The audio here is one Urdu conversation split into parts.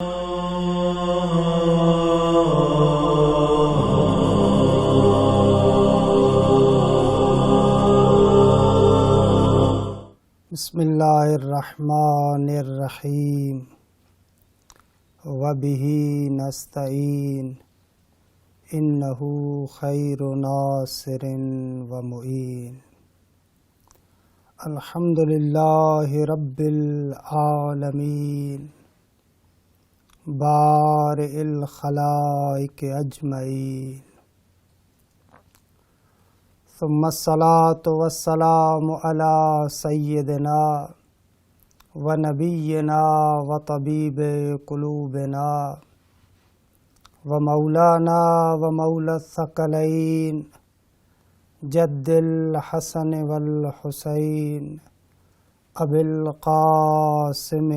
بسم اللہ الرحمن الرحیم وبہ نستعین انہ خیر ناصر ومعین الحمد للہ رب العالمین بارئ الخلائق اجمعین ثم الصلاة والسلام على سیدنا ونبینا وطبیب قلوبنا ومولانا ومولا الثقلین جد الحسن والحسین ابی القاسم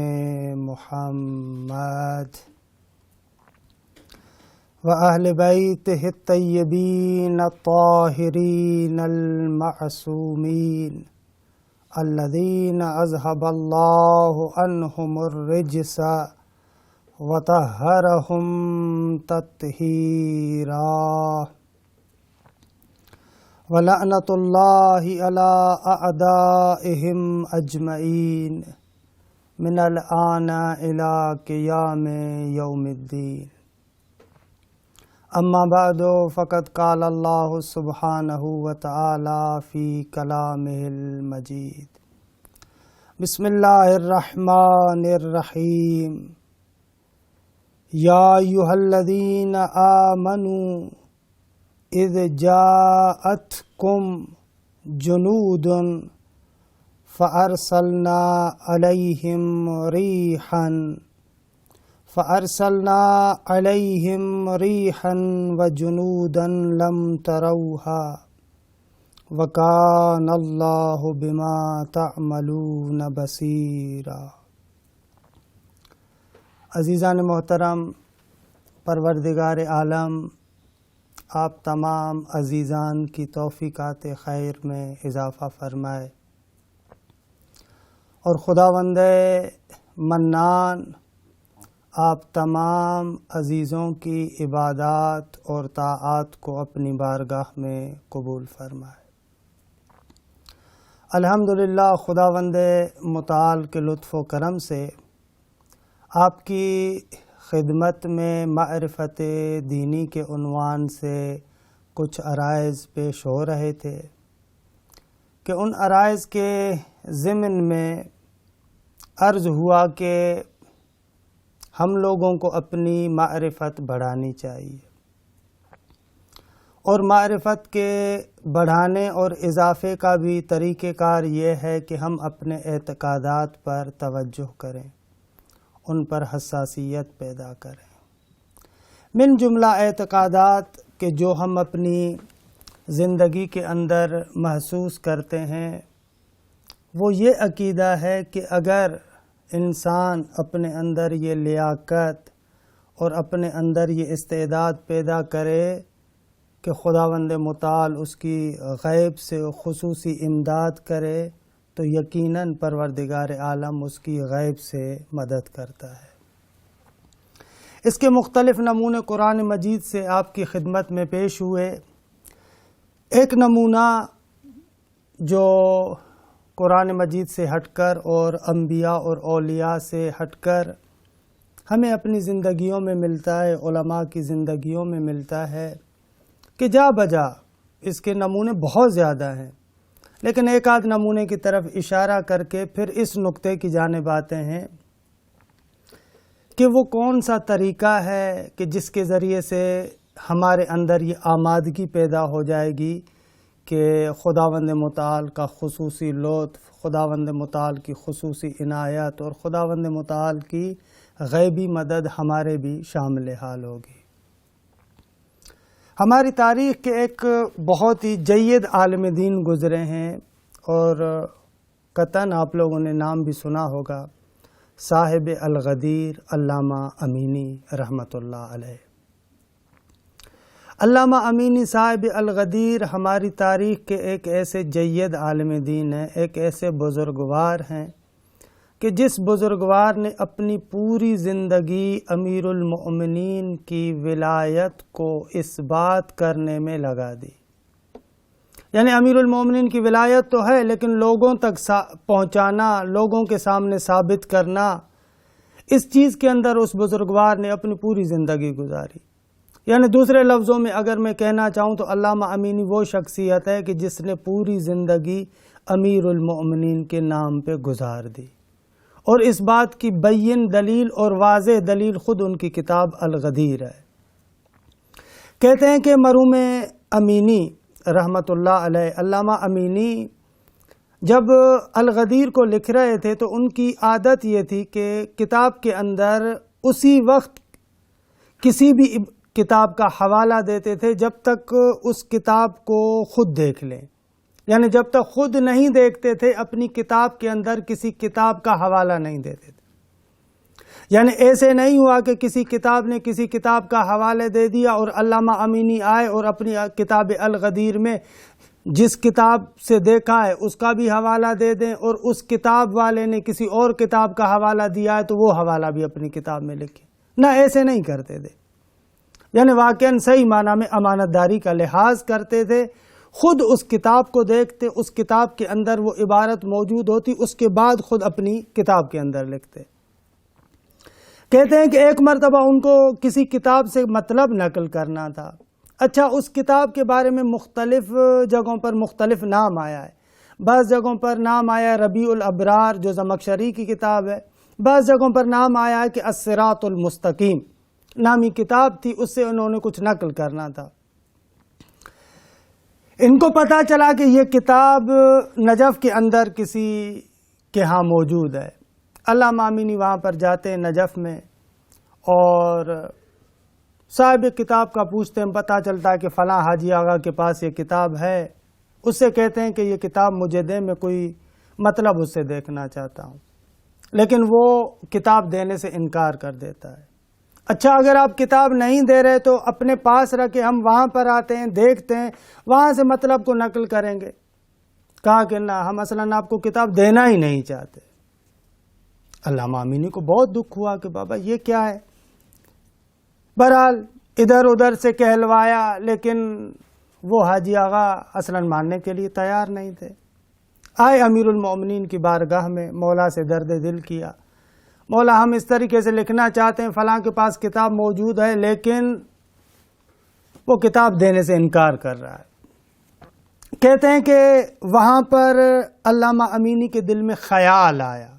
محمد وأهل بيته الطيبين الطاهرين المعصومين الذين أذهب الله عنهم الرجس وطهرهم تطهيرا ولعنة الله على أعدائهم أجمعين من الآن إلى قيام يوم الدين اما بعد فقد قال اللہ سبحانہ وتعالی فی کلامہ المجید بسم اللہ الرحمن الرحیم یا ایھا الذین آمنوا اذ جاءتکم جنود فارسلنا علیہم ریحا وجنودا لم تروها وکان اللہ بما تعملون بصیرا۔ عزیزان محترم، پروردگار عالم آپ تمام عزیزان کی توفیقات خیر میں اضافہ فرمائے اور خداوند منان آپ تمام عزیزوں کی عبادات اور طاعات کو اپنی بارگاہ میں قبول فرمائے۔ الحمدللہ خداوند متعال کے لطف و کرم سے آپ کی خدمت میں معرفت دینی کے عنوان سے کچھ عرائض پیش ہو رہے تھے کہ ان عرائض کے ضمن میں عرض ہوا کہ ہم لوگوں کو اپنی معرفت بڑھانی چاہیے، اور معرفت کے بڑھانے اور اضافے کا بھی طریقہ کار یہ ہے کہ ہم اپنے اعتقادات پر توجہ کریں، ان پر حساسیت پیدا کریں۔ من جملہ اعتقادات کہ جو ہم اپنی زندگی کے اندر محسوس کرتے ہیں وہ یہ عقیدہ ہے کہ اگر انسان اپنے اندر یہ لیاقت اور اپنے اندر یہ استعداد پیدا کرے کہ خداوند متعال اس کی غیب سے خصوصی امداد کرے تو یقیناً پروردگار عالم اس کی غیب سے مدد کرتا ہے۔ اس کے مختلف نمونے قرآن مجید سے آپ کی خدمت میں پیش ہوئے۔ ایک نمونہ جو قرآن مجید سے ہٹ کر اور انبیاء اور اولیاء سے ہٹ کر ہمیں اپنی زندگیوں میں ملتا ہے، علماء کی زندگیوں میں ملتا ہے کہ جا بجا اس کے نمونے بہت زیادہ ہیں، لیکن ایک آدھ نمونے کی طرف اشارہ کر کے پھر اس نقطے کی جانب آتے ہیں کہ وہ کون سا طریقہ ہے کہ جس کے ذریعے سے ہمارے اندر یہ آمادگی پیدا ہو جائے گی کہ خداوند متعال کا خصوصی لطف، خداوند متعال کی خصوصی عنایت اور خداوند متعال کی غیبی مدد ہمارے بھی شامل حال ہوگی۔ ہماری تاریخ کے ایک بہت ہی جید عالم دین گزرے ہیں اور قطعاً آپ لوگوں نے نام بھی سنا ہوگا، صاحب الغدیر علامہ امینی رحمۃ اللہ علیہ۔ علامہ امینی صاحب الغدیر ہماری تاریخ کے ایک ایسے جید عالم دین ہیں، ایک ایسے بزرگوار ہیں کہ جس بزرگوار نے اپنی پوری زندگی امیر المؤمنین کی ولایت کو اس بات کرنے میں لگا دی. یعنی امیر المؤمنین کی ولایت تو ہے لیکن لوگوں تک پہنچانا، لوگوں کے سامنے ثابت کرنا، اس چیز کے اندر اس بزرگوار نے اپنی پوری زندگی گزاری. یعنی دوسرے لفظوں میں اگر میں کہنا چاہوں تو علامہ امینی وہ شخصیت ہے کہ جس نے پوری زندگی امیر المؤمنین کے نام پہ گزار دی، اور اس بات کی بین دلیل اور واضح دلیل خود ان کی کتاب الغدیر ہے. کہتے ہیں کہ مرحوم امینی رحمت اللہ علیہ، علامہ امینی جب الغدیر کو لکھ رہے تھے تو ان کی عادت یہ تھی کہ کتاب کے اندر اسی وقت کسی بھی کتاب کا حوالہ دیتے تھے جب تک اس کتاب کو خود دیکھ لیں. یعنی جب تک خود نہیں دیکھتے تھے اپنی کتاب کے اندر کسی کتاب کا حوالہ نہیں دیتے تھے. یعنی ایسے نہیں ہوا کہ کسی کتاب نے کسی کتاب کا حوالے دے دیا اور علامہ امینی آئے اور اپنی کتاب الغدیر میں جس کتاب سے دیکھا ہے اس کا بھی حوالہ دے دیں، اور اس کتاب والے نے کسی اور کتاب کا حوالہ دیا ہے تو وہ حوالہ بھی اپنی کتاب میں لکھیں. نہ ایسے نہیں کرتے تھے. یعنی واقعاً صحیح معنی میں امانت داری کا لحاظ کرتے تھے. خود اس کتاب کو دیکھتے، اس کتاب کے اندر وہ عبارت موجود ہوتی، اس کے بعد خود اپنی کتاب کے اندر لکھتے. کہتے ہیں کہ ایک مرتبہ ان کو کسی کتاب سے مطلب نقل کرنا تھا. اچھا، اس کتاب کے بارے میں مختلف جگہوں پر مختلف نام آیا ہے. بعض جگہوں پر نام آیا ہے ربیع الابرار جو زمخشری کی کتاب ہے، بعض جگہوں پر نام آیا ہے کہ الصراط المستقیم نامی کتاب تھی، اس سے انہوں نے کچھ نقل کرنا تھا. ان کو پتا چلا کہ یہ کتاب نجف کے اندر کسی کے ہاں موجود ہے. علامہ امینی وہاں پر جاتے ہیں نجف میں، اور صاحب کتاب کا پوچھتے ہیں، پتہ چلتا ہے کہ فلاں حاجی آغا کے پاس یہ کتاب ہے. اس سے کہتے ہیں کہ یہ کتاب مجھے دیں، میں کوئی مطلب اس سے دیکھنا چاہتا ہوں. لیکن وہ کتاب دینے سے انکار کر دیتا ہے. اچھا، اگر آپ کتاب نہیں دے رہے تو اپنے پاس رکھے، ہم وہاں پر آتے ہیں، دیکھتے ہیں، وہاں سے مطلب کو نقل کریں گے. کہا کہ نہ، ہم اصلاً آپ کو کتاب دینا ہی نہیں چاہتے. علامہ امینی کو بہت دکھ ہوا کہ بابا یہ کیا ہے. بہرحال ادھر ادھر سے کہلوایا، لیکن وہ حاجی آغا اصلاً ماننے کے لیے تیار نہیں تھے. آئے امیر المؤمنین کی بارگاہ میں، مولا سے درد دل کیا، مولا ہم اس طریقے سے لکھنا چاہتے ہیں، فلاں کے پاس کتاب موجود ہے لیکن وہ کتاب دینے سے انکار کر رہا ہے. کہتے ہیں کہ وہاں پر علامہ امینی کے دل میں خیال آیا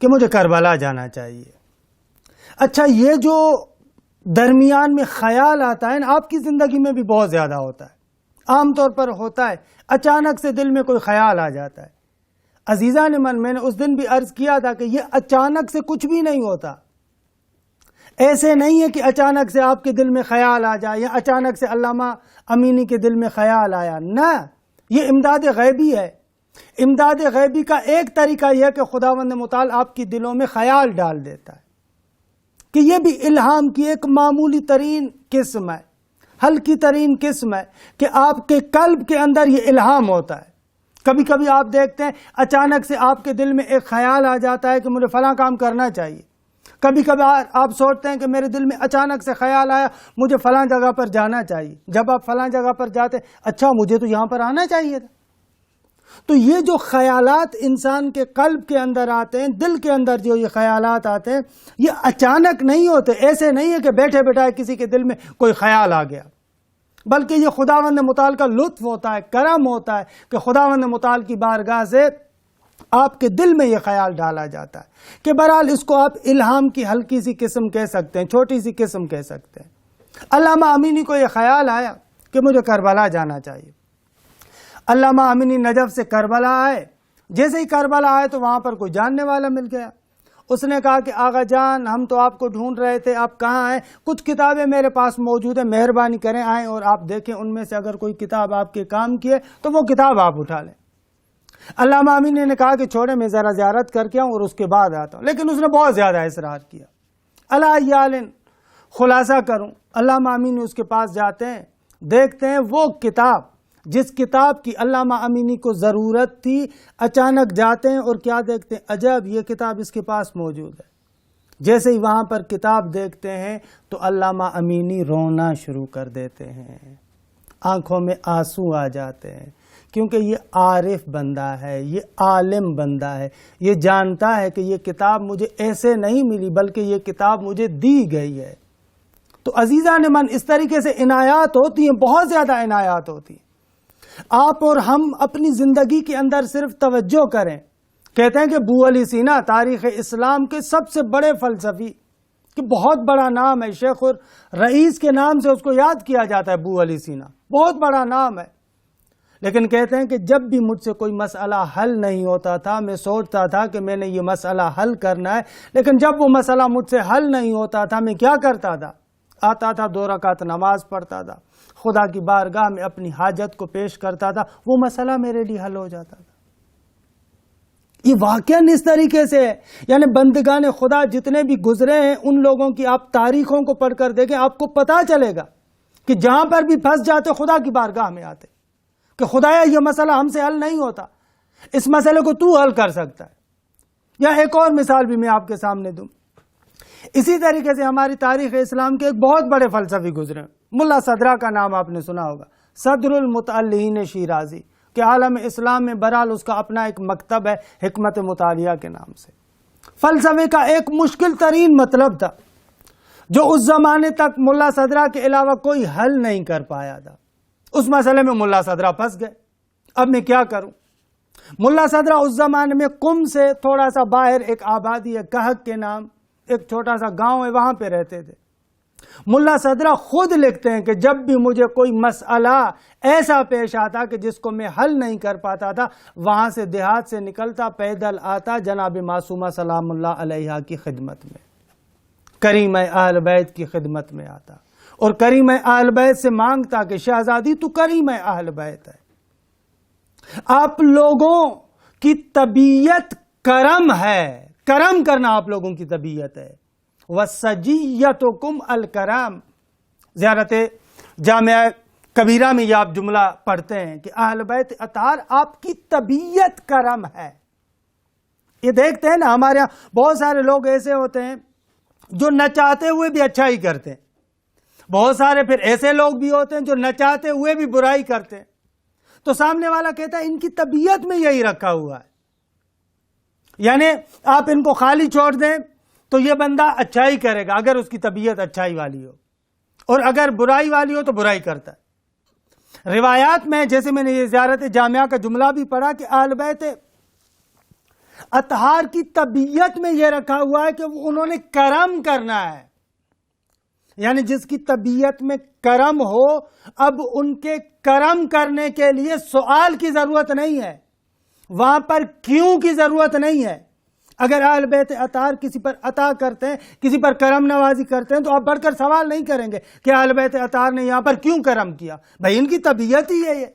کہ مجھے کربلا جانا چاہیے. اچھا، یہ جو درمیان میں خیال آتا ہے نا، آپ کی زندگی میں بھی بہت زیادہ ہوتا ہے، عام طور پر ہوتا ہے. اچانک سے دل میں کوئی خیال آ جاتا ہے. عزیزان من، میں نے اس دن بھی عرض کیا تھا کہ یہ اچانک سے کچھ بھی نہیں ہوتا. ایسے نہیں ہے کہ اچانک سے آپ کے دل میں خیال آ جائے یا اچانک سے علامہ امینی کے دل میں خیال آیا. نہ، یہ امداد غیبی ہے. امداد غیبی کا ایک طریقہ یہ ہے کہ خداوند متعال آپ کی دلوں میں خیال ڈال دیتا ہے، کہ یہ بھی الہام کی ایک معمولی ترین قسم ہے، ہلکی ترین قسم ہے کہ آپ کے قلب کے اندر یہ الہام ہوتا ہے. کبھی کبھی آپ دیکھتے ہیں اچانک سے آپ کے دل میں ایک خیال آ جاتا ہے کہ مجھے فلاں کام کرنا چاہیے. کبھی کبھی آپ سوچتے ہیں کہ میرے دل میں اچانک سے خیال آیا مجھے فلاں جگہ پر جانا چاہیے. جب آپ فلاں جگہ پر جاتے ہیں، اچھا مجھے تو یہاں پر آنا چاہیے تھا. تو یہ جو خیالات انسان کے قلب کے اندر آتے ہیں، دل کے اندر جو یہ خیالات آتے ہیں، یہ اچانک نہیں ہوتے. ایسے نہیں ہے کہ بیٹھے بیٹھائے کسی کے دل میں کوئی خیال آ گیا، بلکہ یہ خداوند متعال کا لطف ہوتا ہے، کرم ہوتا ہے کہ خداوند متعال کی بارگاہ سے آپ کے دل میں یہ خیال ڈالا جاتا ہے کہ بہرحال اس کو آپ الہام کی ہلکی سی قسم کہہ سکتے ہیں، چھوٹی سی قسم کہہ سکتے ہیں. علامہ امینی کو یہ خیال آیا کہ مجھے کربلا جانا چاہیے. علامہ امینی نجف سے کربلا آئے. جیسے ہی کربلا آئے تو وہاں پر کوئی جاننے والا مل گیا. اس نے کہا کہ آغا جان، ہم تو آپ کو ڈھونڈ رہے تھے، آپ کہاں ہیں؟ کچھ کتابیں میرے پاس موجود ہیں، مہربانی کریں آئیں اور آپ دیکھیں، ان میں سے اگر کوئی کتاب آپ کے کام کی ہے تو وہ کتاب آپ اٹھا لیں. علامہ امینی نے کہا کہ چھوڑے، میں ذرا زیارت کر کے آؤں اور اس کے بعد آتا ہوں. لیکن اس نے بہت زیادہ اصرار کیا. اللہ خلاصہ کروں، علامہ امینی اس کے پاس جاتے ہیں، دیکھتے ہیں وہ کتاب جس کتاب کی علامہ امینی کو ضرورت تھی، اچانک جاتے ہیں اور کیا دیکھتے ہیں؟ عجب، یہ کتاب اس کے پاس موجود ہے۔ جیسے ہی وہاں پر کتاب دیکھتے ہیں تو علامہ امینی رونا شروع کر دیتے ہیں، آنکھوں میں آنسو آ جاتے ہیں، کیونکہ یہ عارف بندہ ہے، یہ عالم بندہ ہے، یہ جانتا ہے کہ یہ کتاب مجھے ایسے نہیں ملی بلکہ یہ کتاب مجھے دی گئی ہے۔ تو عزیزان من، اس طریقے سے عنایات ہوتی ہیں، بہت زیادہ عنایات ہوتی ہیں۔ آپ اور ہم اپنی زندگی کے اندر صرف توجہ کریں۔ کہتے ہیں کہ ابو علی سینا تاریخ اسلام کے سب سے بڑے فلسفی، کہ بہت بڑا نام ہے، شیخ الرئیس کے نام سے اس کو یاد کیا جاتا ہے، ابو علی سینا بہت بڑا نام ہے۔ لیکن کہتے ہیں کہ جب بھی مجھ سے کوئی مسئلہ حل نہیں ہوتا تھا، میں سوچتا تھا کہ میں نے یہ مسئلہ حل کرنا ہے، لیکن جب وہ مسئلہ مجھ سے حل نہیں ہوتا تھا، میں کیا کرتا تھا؟ آتا تھا، 2 رکعت نماز پڑھتا تھا، خدا کی بارگاہ میں اپنی حاجت کو پیش کرتا تھا، وہ مسئلہ میرے لیے حل ہو جاتا تھا۔ یہ واقعاً اس طریقے سے ہے، یعنی بندگان خدا جتنے بھی گزرے ہیں ان لوگوں کی آپ تاریخوں کو پڑھ کر دیکھیں، آپ کو پتا چلے گا کہ جہاں پر بھی پھنس جاتے خدا کی بارگاہ میں آتے کہ خدایا یہ مسئلہ ہم سے حل نہیں ہوتا، اس مسئلے کو تو حل کر سکتا ہے۔ یا ایک اور مثال بھی میں آپ کے سامنے دوں، اسی طریقے سے ہماری تاریخ اسلام کے ایک بہت بڑے فلسفی گزرے، ملا صدرہ کا نام آپ نے سنا ہوگا، صدر المتعلین شیرازی، کہ عالم اسلام میں برحال اس کا اپنا ایک مکتب ہے حکمت مطالعہ کے نام سے۔ فلسفے کا ایک مشکل ترین مطلب تھا جو اس زمانے تک ملا صدرہ کے علاوہ کوئی حل نہیں کر پایا تھا۔ اس مسئلے میں ملا صدرہ پھنس گئے، اب میں کیا کروں؟ ملا صدرہ اس زمانے میں قم سے تھوڑا سا باہر ایک آبادی ہے کہک کے نام، ایک چھوٹا سا گاؤں ہے، وہاں پہ رہتے تھے۔ ملا صدرہ خود لکھتے ہیں کہ جب بھی مجھے کوئی مسئلہ ایسا پیش آتا کہ جس کو میں حل نہیں کر پاتا تھا، وہاں سے دیہات سے نکلتا، پیدل آتا، جناب معصومہ سلام اللہ علیہا کی خدمت میں، کریم اہل بیت کی خدمت میں آتا اور کریم اہل بیت سے مانگتا کہ شہزادی تو کریم اہل بیت ہے، آپ لوگوں کی طبیعت کرم ہے، کرم کرنا آپ لوگوں کی طبیعت ہے، وَسَجِيَّتُكُمْ الْكَرَامِ۔ زیارت جامعہ کبیرہ میں یہ آپ جملہ پڑھتے ہیں کہ اہل بیت اطہار آپ کی طبیعت کرم ہے۔ یہ دیکھتے ہیں نا، ہمارے یہاں بہت سارے لوگ ایسے ہوتے ہیں جو نہ چاہتے ہوئے بھی اچھا ہی کرتے ہیں، بہت سارے پھر ایسے لوگ بھی ہوتے ہیں جو نہ چاہتے ہوئے بھی برائی کرتے ہیں۔ تو سامنے والا کہتا ہے ان کی طبیعت میں یہی رکھا ہوا ہے، یعنی آپ ان کو خالی چھوڑ دیں تو یہ بندہ اچھائی کرے گا اگر اس کی طبیعت اچھائی والی ہو، اور اگر برائی والی ہو تو برائی کرتا ہے۔ روایات میں جیسے میں نے یہ زیارت جامعہ کا جملہ بھی پڑھا کہ اہل بیت اطہار کی طبیعت میں یہ رکھا ہوا ہے کہ انہوں نے کرم کرنا ہے، یعنی جس کی طبیعت میں کرم ہو، اب ان کے کرم کرنے کے لیے سوال کی ضرورت نہیں ہے، وہاں پر کیوں کی ضرورت نہیں ہے۔ اگر اہل بیت اطہار کسی پر عطا کرتے ہیں، کسی پر کرم نوازی کرتے ہیں، تو آپ بڑھ کر سوال نہیں کریں گے کہ اہل بیت اطہار نے یہاں پر کیوں کرم کیا، بھائی ان کی طبیعت ہی ہے یہ۔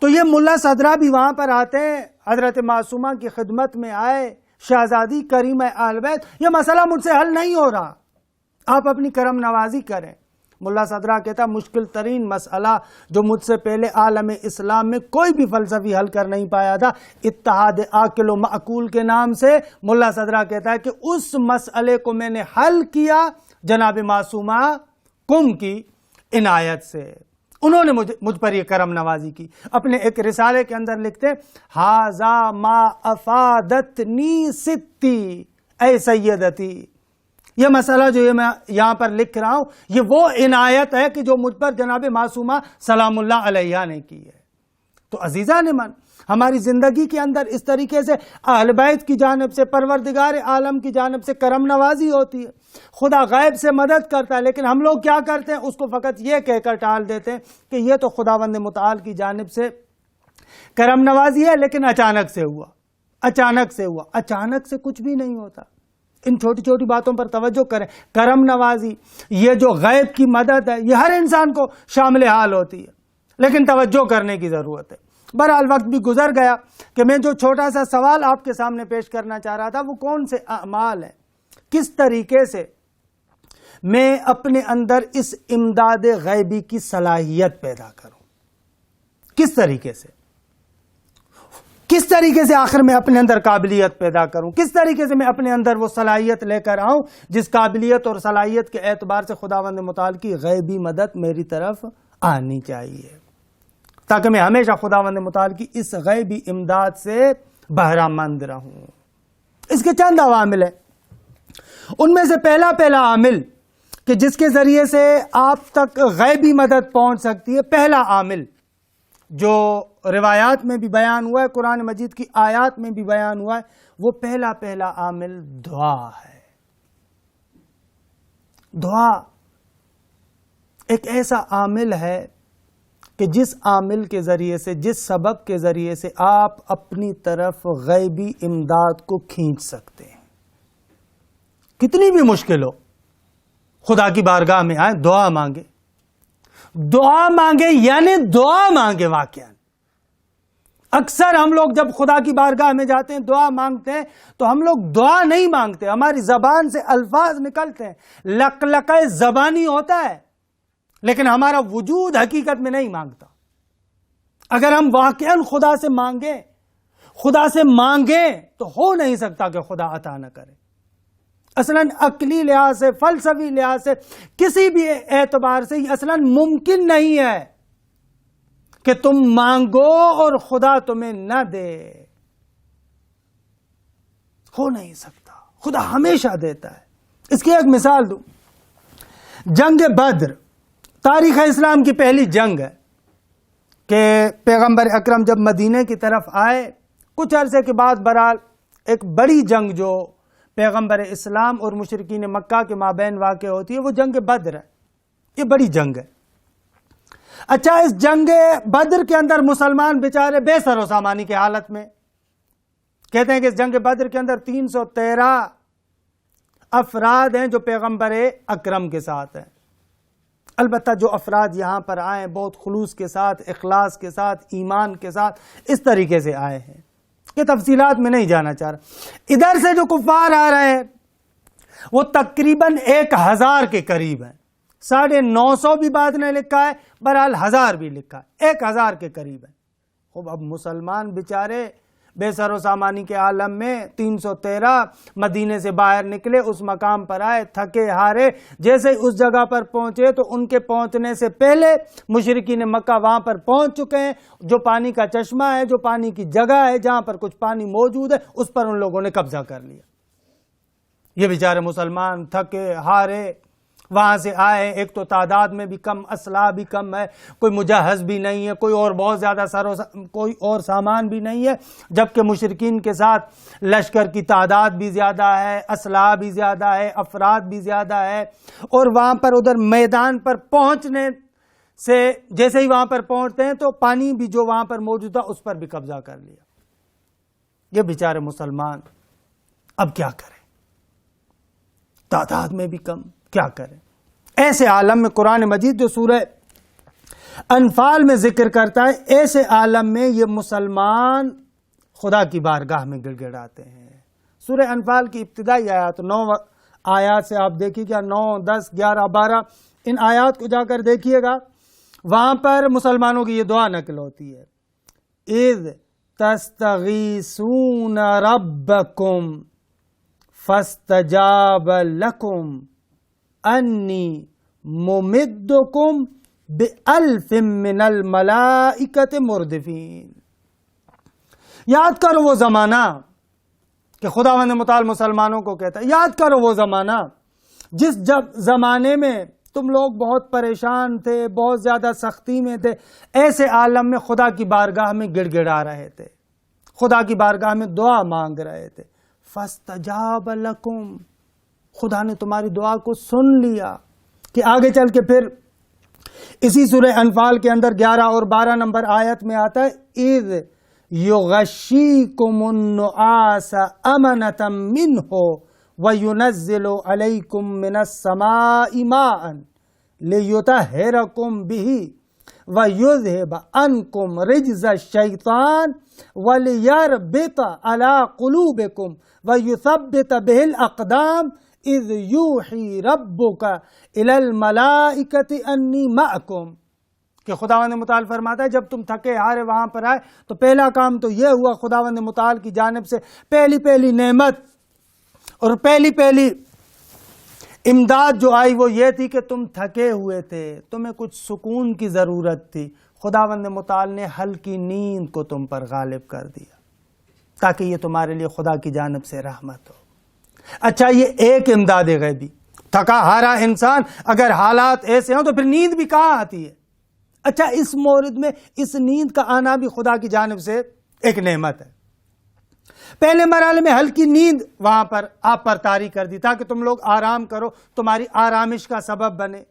تو یہ ملا صدرہ بھی وہاں پر آتے ہیں، حضرت معصومہ کی خدمت میں آئے، شہزادی کریم اہل بیت یہ مسئلہ مجھ سے حل نہیں ہو رہا، آپ اپنی کرم نوازی کریں۔ ملا صدرہ کہتا مشکل ترین مسئلہ جو مجھ سے پہلے عالم اسلام میں کوئی بھی فلسفی حل کر نہیں پایا تھا، اتحاد عاقل و معقول کے نام سے، ملا صدرہ کہتا ہے کہ اس مسئلے کو میں نے حل کیا جناب معصومہ قم کی عنایت سے، انہوں نے مجھ پر یہ کرم نوازی کی۔ اپنے ایک رسالے کے اندر لکھتے ھذا ما افادتنی ستی، اے سیدتی، یہ مسئلہ جو میں یہاں پر لکھ رہا ہوں یہ وہ عنایت ہے کہ جو مجھ پر جناب معصومہ سلام اللہ علیہ نے کی ہے۔ تو عزیزان من، ہماری زندگی کے اندر اس طریقے سے اہل بیت کی جانب سے، پروردگار عالم کی جانب سے کرم نوازی ہوتی ہے، خدا غیب سے مدد کرتا ہے، لیکن ہم لوگ کیا کرتے ہیں، اس کو فقط یہ کہہ کر ٹال دیتے ہیں کہ یہ تو خداوند متعال کی جانب سے کرم نوازی ہے، لیکن اچانک سے ہوا، اچانک سے ہوا۔ اچانک سے کچھ بھی نہیں ہوتا، ان چھوٹی چھوٹی باتوں پر توجہ کریں۔ کرم نوازی، یہ جو غیب کی مدد ہے، یہ ہر انسان کو شامل حال ہوتی ہے، لیکن توجہ کرنے کی ضرورت ہے۔ بہرحال وقت بھی گزر گیا کہ میں جو چھوٹا سا سوال آپ کے سامنے پیش کرنا چاہ رہا تھا وہ کون سے اعمال ہیں، کس طریقے سے میں اپنے اندر اس امداد غیبی کی صلاحیت پیدا کروں۔ کس طریقے سے آخر میں اپنے اندر قابلیت پیدا کروں, کس طریقے سے میں اپنے اندر وہ صلاحیت لے کر آؤں جس قابلیت اور صلاحیت کے اعتبار سے خداوند متعال کی غیبی مدد میری طرف آنی چاہیے, تاکہ میں ہمیشہ خداوند متعال کی اس غیبی امداد سے بہرہ مند رہوں. اس کے چند عوامل ہیں. ان میں سے پہلا عامل کہ جس کے ذریعے سے آپ تک غیبی مدد پہنچ سکتی ہے, پہلا عامل جو روایات میں بھی بیان ہوا ہے, قرآن مجید کی آیات میں بھی بیان ہوا ہے, وہ پہلا عامل دعا ہے. دعا ایک ایسا عامل ہے کہ جس عامل کے ذریعے سے, جس سبب کے ذریعے سے آپ اپنی طرف غیبی امداد کو کھینچ سکتے ہیں. کتنی بھی مشکل ہو, خدا کی بارگاہ میں آئیں, دعا مانگے یعنی دعا مانگے. واقعا اکثر ہم لوگ جب خدا کی بارگاہ میں جاتے ہیں, دعا مانگتے ہیں, تو ہم لوگ دعا نہیں مانگتے, ہماری زبان سے الفاظ نکلتے ہیں, لقلقہ زبانی ہوتا ہے, لیکن ہمارا وجود حقیقت میں نہیں مانگتا. اگر ہم واقعا خدا سے مانگیں تو ہو نہیں سکتا کہ خدا عطا نہ کرے. اصلاً عقلی لحاظ سے, فلسفی لحاظ سے, کسی بھی اعتبار سے یہ اصلاً ممکن نہیں ہے کہ تم مانگو اور خدا تمہیں نہ دے. ہو نہیں سکتا, خدا ہمیشہ دیتا ہے. اس کی ایک مثال دوں. جنگ بدر تاریخ اسلام کی پہلی جنگ ہے کہ پیغمبر اکرم جب مدینے کی طرف آئے, کچھ عرصے کے بعد بہرحال ایک بڑی جنگ جو پیغمبر اسلام اور مشرکین مکہ کے مابین واقع ہوتی ہے, وہ جنگ بدر ہے. یہ بڑی جنگ ہے. اچھا, اس جنگ بدر کے اندر مسلمان بیچارے بے سر و سامانی کی حالت میں. کہتے ہیں کہ اس جنگ بدر کے اندر 313 افراد ہیں جو پیغمبر اکرم کے ساتھ ہیں. البتہ جو افراد یہاں پر آئے بہت خلوص کے ساتھ, اخلاص کے ساتھ, ایمان کے ساتھ, اس طریقے سے آئے ہیں. یہ تفصیلات میں نہیں جانا چاہ رہا. ادھر سے جو کفار آ رہے ہیں وہ تقریباً 1000 کے قریب ہیں. 950 بھی بعد نے لکھا ہے, بہرحال 1000 بھی لکھا ہے, 1000 کے قریب ہے. خوب, اب مسلمان بیچارے بے سر و سامانی کے عالم میں 313 مدینے سے باہر نکلے, اس مقام پر آئے, تھکے ہارے. جیسے اس جگہ پر پہنچے تو ان کے پہنچنے سے پہلے مشرکین مکہ وہاں پر پہنچ چکے ہیں. جو پانی کا چشمہ ہے, جو پانی کی جگہ ہے, جہاں پر کچھ پانی موجود ہے, اس پر ان لوگوں نے قبضہ کر لیا. یہ بیچارے مسلمان تھکے ہارے وہاں سے آئے. ایک تو تعداد میں بھی کم, اسلحہ بھی کم ہے, کوئی مجہز بھی نہیں ہے, کوئی اور بہت زیادہ کوئی اور سامان بھی نہیں ہے, جبکہ مشرکین کے ساتھ لشکر کی تعداد بھی زیادہ ہے, اسلحہ بھی زیادہ ہے, افراد بھی زیادہ ہے. اور وہاں پر ادھر میدان پر پہنچنے سے جیسے ہی وہاں پر پہنچتے ہیں تو پانی بھی جو وہاں پر موجود تھا اس پر بھی قبضہ کر لیا. یہ بیچارے مسلمان اب کیا کریں, تعداد میں بھی کم, کیا کریں. ایسے عالم میں قرآن مجید جو سورہ انفال میں ذکر کرتا ہے, ایسے عالم میں یہ مسلمان خدا کی بارگاہ میں گڑ گڑاتے ہیں. سورہ انفال کی ابتدائی آیات 9 آیات سے آپ دیکھیے گا, 9, 10, 11, 12 ان آیات کو جا کر دیکھیے گا. وہاں پر مسلمانوں کی یہ دعا نقل ہوتی ہے, اذ تستغیثون ربکم فاستجاب لکم انی ممدکم بألف من الملائکۃ مردفین. یاد کرو وہ زمانہ کہ خداوند متعال مسلمانوں کو کہتا ہے, یاد کرو وہ زمانہ جس زمانے میں تم لوگ بہت پریشان تھے, بہت زیادہ سختی میں تھے. ایسے عالم میں خدا کی بارگاہ میں گڑ گڑا رہے تھے, خدا کی بارگاہ میں دعا مانگ رہے تھے. فاستجاب لکم, خدا نے تمہاری دعا کو سن لیا. کہ آگے چل کے پھر اسی سورہ انفال کے اندر 11 اور 12 نمبر آیت میں آتا ہے, اذ یغشیکم النعاس امنۃ منہ وینزل علیکم من السماء ماء لیطہرکم بہ ویذہب عنکم رجز الشیطان ولیربط علی قلوبکم ویثبت بہ الاقدام اذ یوحی ربک الی الملائکۃ انی معکم. کہ خداوند متعال فرماتا ہے جب تم تھکے ہارے وہاں پر آئے تو پہلا کام تو یہ ہوا خداوند متعال کی جانب سے پہلی نعمت اور پہلی امداد جو آئی وہ یہ تھی کہ تم تھکے ہوئے تھے، تمہیں کچھ سکون کی ضرورت تھی، خداوند متعال نے ہلکی نیند کو تم پر غالب کر دیا تاکہ یہ تمہارے لیے خدا کی جانب سے رحمت ہو۔ اچھا، یہ ایک امداد غیبی، تھکا ہارا انسان اگر حالات ایسے ہوں تو پھر نیند بھی کہاں آتی ہے؟ اچھا، اس مورد میں اس نیند کا آنا بھی خدا کی جانب سے ایک نعمت ہے۔ پہلے مرحلے میں ہلکی نیند وہاں پر آپ پر طاری کر دی تاکہ تم لوگ آرام کرو، تمہاری آرامش کا سبب بنے۔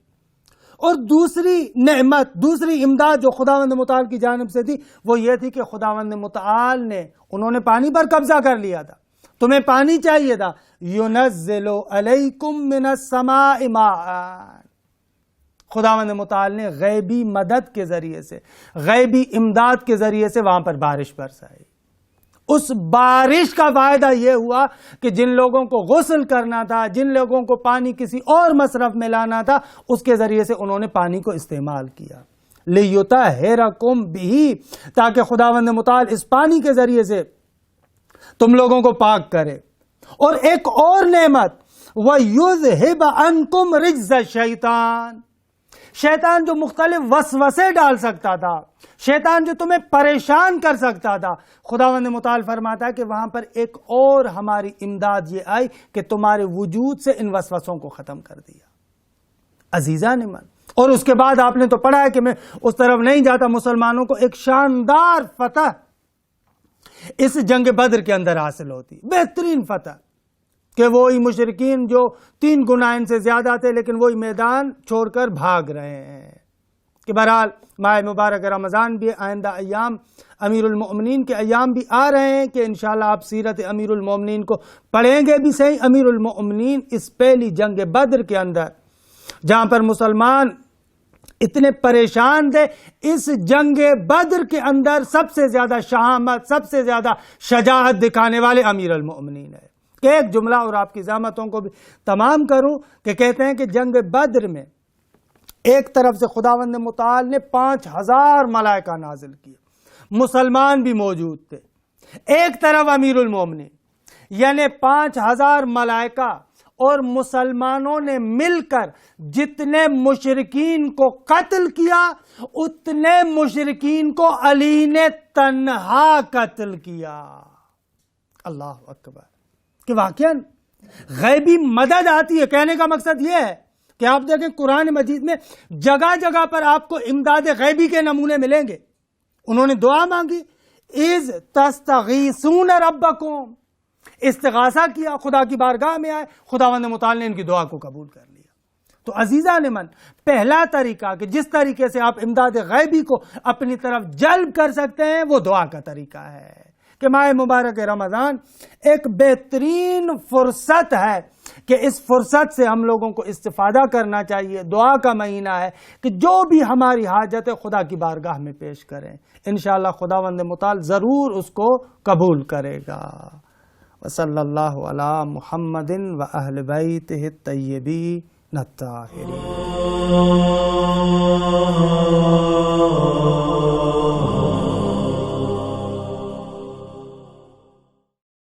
اور دوسری نعمت، دوسری امداد جو خداوند متعال کی جانب سے تھی وہ یہ تھی کہ خداوند متعال نے، انہوں نے پانی پر قبضہ کر لیا تھا، تمہیں پانی چاہیے تھا، يُنَزِّلُ عَلَيْكُم مِّنَ السَّمَاءِ مَاءً، خداوند متعال نے غیبی مدد کے ذریعے سے، غیبی امداد کے ذریعے سے وہاں پر بارش برسائی۔ اس بارش کا فائدہ یہ ہوا کہ جن لوگوں کو غسل کرنا تھا، جن لوگوں کو پانی کسی اور مصرف میں لانا تھا، اس کے ذریعے سے انہوں نے پانی کو استعمال کیا، لِيُطَهِّرَكُم بِهِ، تاکہ خداوند متعال اس پانی کے ذریعے سے تم لوگوں کو پاک کرے۔ اور ایک اور نعمت، وَيُذْهِبَ عَنْكُمْ رِجْزَ الشَّيْطَانِ، شیطان جو مختلف وسوسے ڈال سکتا تھا، شیطان جو تمہیں پریشان کر سکتا تھا، خداوند متعال فرماتا ہے کہ وہاں پر ایک اور ہماری امداد یہ آئی کہ تمہارے وجود سے ان وسوسوں کو ختم کر دیا۔ عزیزان من، اور اس کے بعد آپ نے تو پڑھا ہے کہ میں اس طرف نہیں جاتا، مسلمانوں کو ایک شاندار فتح اس جنگ بدر کے اندر حاصل ہوتی، بہترین فتح، کہ وہی مشرکین جو 3 گنا ان سے زیادہ تھے لیکن وہی میدان چھوڑ کر بھاگ رہے ہیں۔ کہ بہرحال ماہ مبارک رمضان بھی، آئندہ ایام امیر المؤمنین کے ایام بھی آ رہے ہیں کہ انشاءاللہ آپ سیرت امیر المؤمنین کو پڑھیں گے بھی صحیح۔ امیر المؤمنین اس پہلی جنگ بدر کے اندر جہاں پر مسلمان اتنے پریشان تھے، اس جنگ بدر کے اندر سب سے زیادہ شہامت، سب سے زیادہ شجاعت دکھانے والے امیر المؤمنین ہیں۔ کہ ایک جملہ اور آپ کی زحمتوں کو بھی تمام کروں کہ کہتے ہیں کہ جنگ بدر میں ایک طرف سے خداوند متعال نے 5000 ملائکہ نازل کیے، مسلمان بھی موجود تھے، ایک طرف امیر المومنین، یعنی 5000 ملائکہ اور مسلمانوں نے مل کر جتنے مشرکین کو قتل کیا اتنے مشرکین کو علی نے تنہا قتل کیا۔ اللہ اکبر! کہ واقعاً غیبی مدد آتی ہے۔ کہنے کا مقصد یہ ہے کہ آپ دیکھیں قرآن مجید میں جگہ جگہ پر آپ کو امداد غیبی کے نمونے ملیں گے۔ انہوں نے دعا مانگی، اذ تستغیثون ربکم، استغاثہ کیا، خدا کی بارگاہ میں آئے، خداوند متعال نے ان کی دعا کو قبول کر لیا۔ تو عزیزان من، پہلا طریقہ کہ جس طریقے سے آپ امداد غیبی کو اپنی طرف جلب کر سکتے ہیں وہ دعا کا طریقہ ہے۔ کہ ماہ مبارک رمضان ایک بہترین فرصت ہے کہ اس فرصت سے ہم لوگوں کو استفادہ کرنا چاہیے۔ دعا کا مہینہ ہے کہ جو بھی ہماری حاجت ہے خدا کی بارگاہ میں پیش کریں، انشاءاللہ خداوند متعال ضرور اس کو قبول کرے گا۔ وصلی اللہ علی محمد و اہل بیتہ الطیبین الطاہرین۔